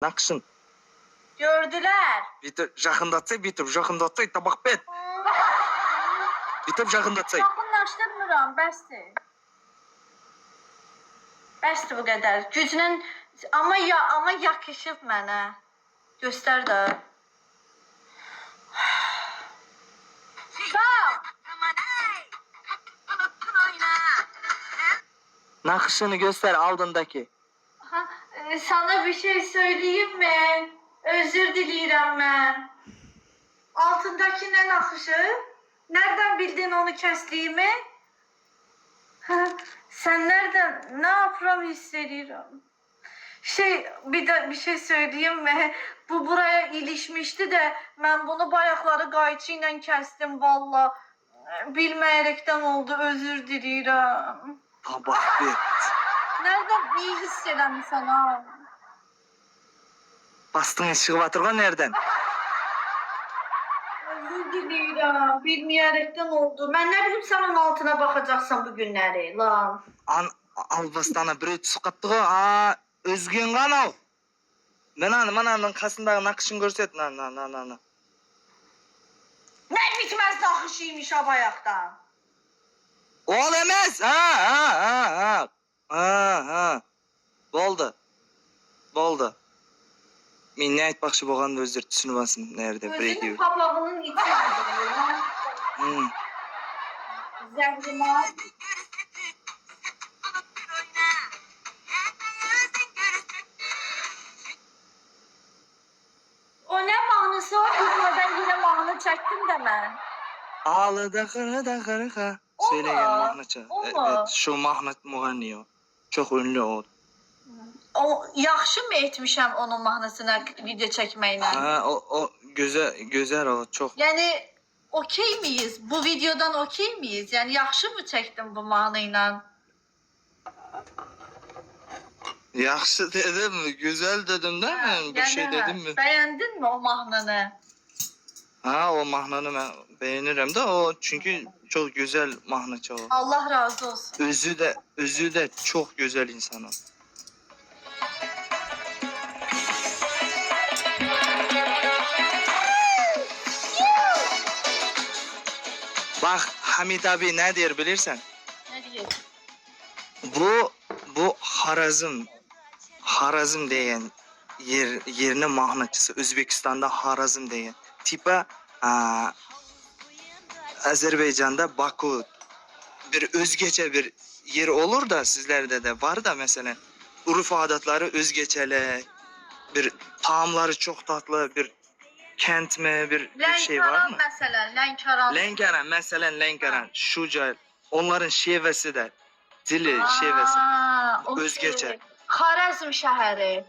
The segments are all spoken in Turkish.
Nakışın. Gördüler. Bitip jakındatsay tabak bet. Bitip jakındatsay. Yaxınlaşdırmıram, bəsdir. Bəsdir bu qədər. Güclə amma yakışıb mənə. Göstər də. Sağ. Nakışını göster aldındaki. Sana bir şey söyleyeyim mi? Özür dileyirəm mən. Altındaki ne nakışı? Nereden bildin onu kestiğimi? Sen nereden? Ne yapıram hissediyorum. Bir şey söyleyeyim mi? Bu buraya ilişmişti de ben bunu bayakları qayçı kestim valla. Bilmeyerekten oldu, özür dileyirəm. Tabak bet. Nereden iyi hisseden sana? Bastığın çıkıvatırga nereden? Özür dileyirəm, bilmeyerekten oldu. Ben ne bileyim sen onun altına bakacaksan bu günleri lan. Albastana bir ötüsü kaptığı özgün kan al. Mananın kasındaki nakışını görset. Na. Ne bitmez nakışıymış ha bayaktan. Ol emez. Boldu. Men ne aytmoqchi bo'lganimni o'zlari tushunib olsin nerede bir Gözünün ediyor. papağının içi gidiyor. Zengima. O ne mahnısı o? Ben yine mahnı çektim de ben. Ağlıda kırıda. O Söyleyen mu? mahnıcı. O mu? Evet, şu mahnı muğanni o. Çok ünlü o. O yaxşı mı etmişəm onun mahnısına video çekmeyle? O güzel o çok. Yani okey miyiz? Bu videodan okey miyiz? Yani yaxşı mı çektim bu mahnıyla? Yaxşı dedim mi? Güzel dedim değil mi? Bir şey dedim mi? Beğendin mi o mahnını? O mahnını ben beğenirim de o çünkü çok güzel mahnıcı o. Allah razı olsun. Özü de çok güzel insan o. Bak Hamid abi ne diyor bilirsen? Ne diyor? Bu Harazm deyen yerine mahnıcısı. Özbekistan'da Harazm deyen. Tipa Azerbaycan'da Baku. Bir özgece bir yer olur da sizlerde de var da mesela. Uruf adatları özgecele. Bir taamları çok tatlı bir kent mi bir şey var mı? Mesela Lenkaran. Lenkaran mesela Lenkaran. Şuca onların şivesi de dili şivesi. Özgece. Xarəzm şəhəri.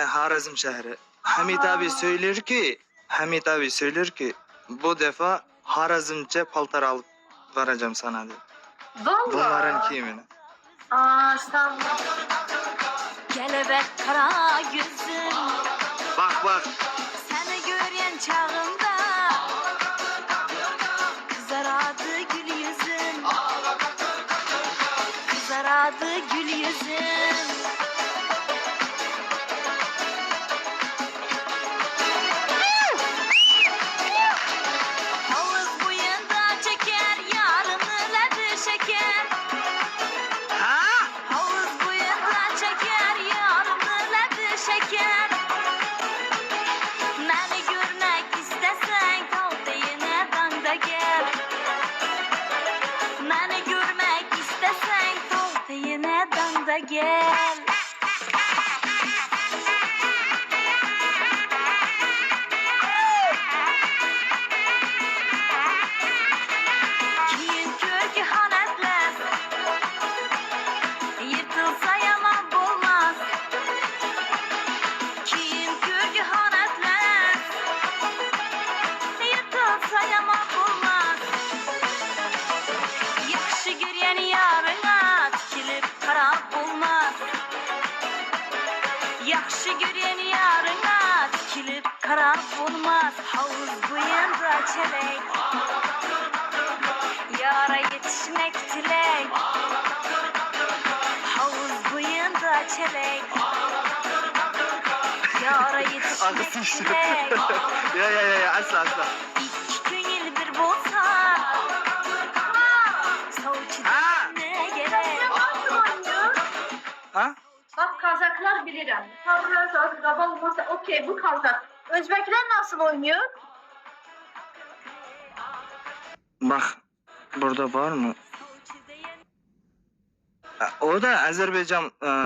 Harazm şehri. Hamid abi söyler ki bu defa Harazmce paltar alıp vereceğim sana diye. Vallahi. Bunların kimini? Sağ ol. Kelebek kara yüzüm Bak. seni gören çağımda kızaradı gül yüzüm kızaradı gül yüzüm havuz boyunda çeker yarını lebi şeker havuz boyunda çeker yarını lebi şeker beni görmek istesen kaldı yine danda gel beni görmek istesen kaldı yine danda gel Kiyin kökü hanetler yırtılsa yaman olmaz Kiyin kökü hanetler yırtılsa yaman olmaz Yaxşı görən yarına tikilib qarab olmaz Yaxşı görən yarına tikilib qarab olmaz Havuz boyunda çələk Yara yetişmek dilek Havuz boyunda çelek arayı Ağzı işte. düşmek Ya asla. İki köngül bir bolsa Ha. Soğuçuda ne gerek Nasıl oynuyor? Ha? Bak Kazaklar bilirim. Kazaklar Akraba olmasa okey bu Kazak. Özbekler nasıl oynuyor? Bak burada var mı? O da Azerbaycan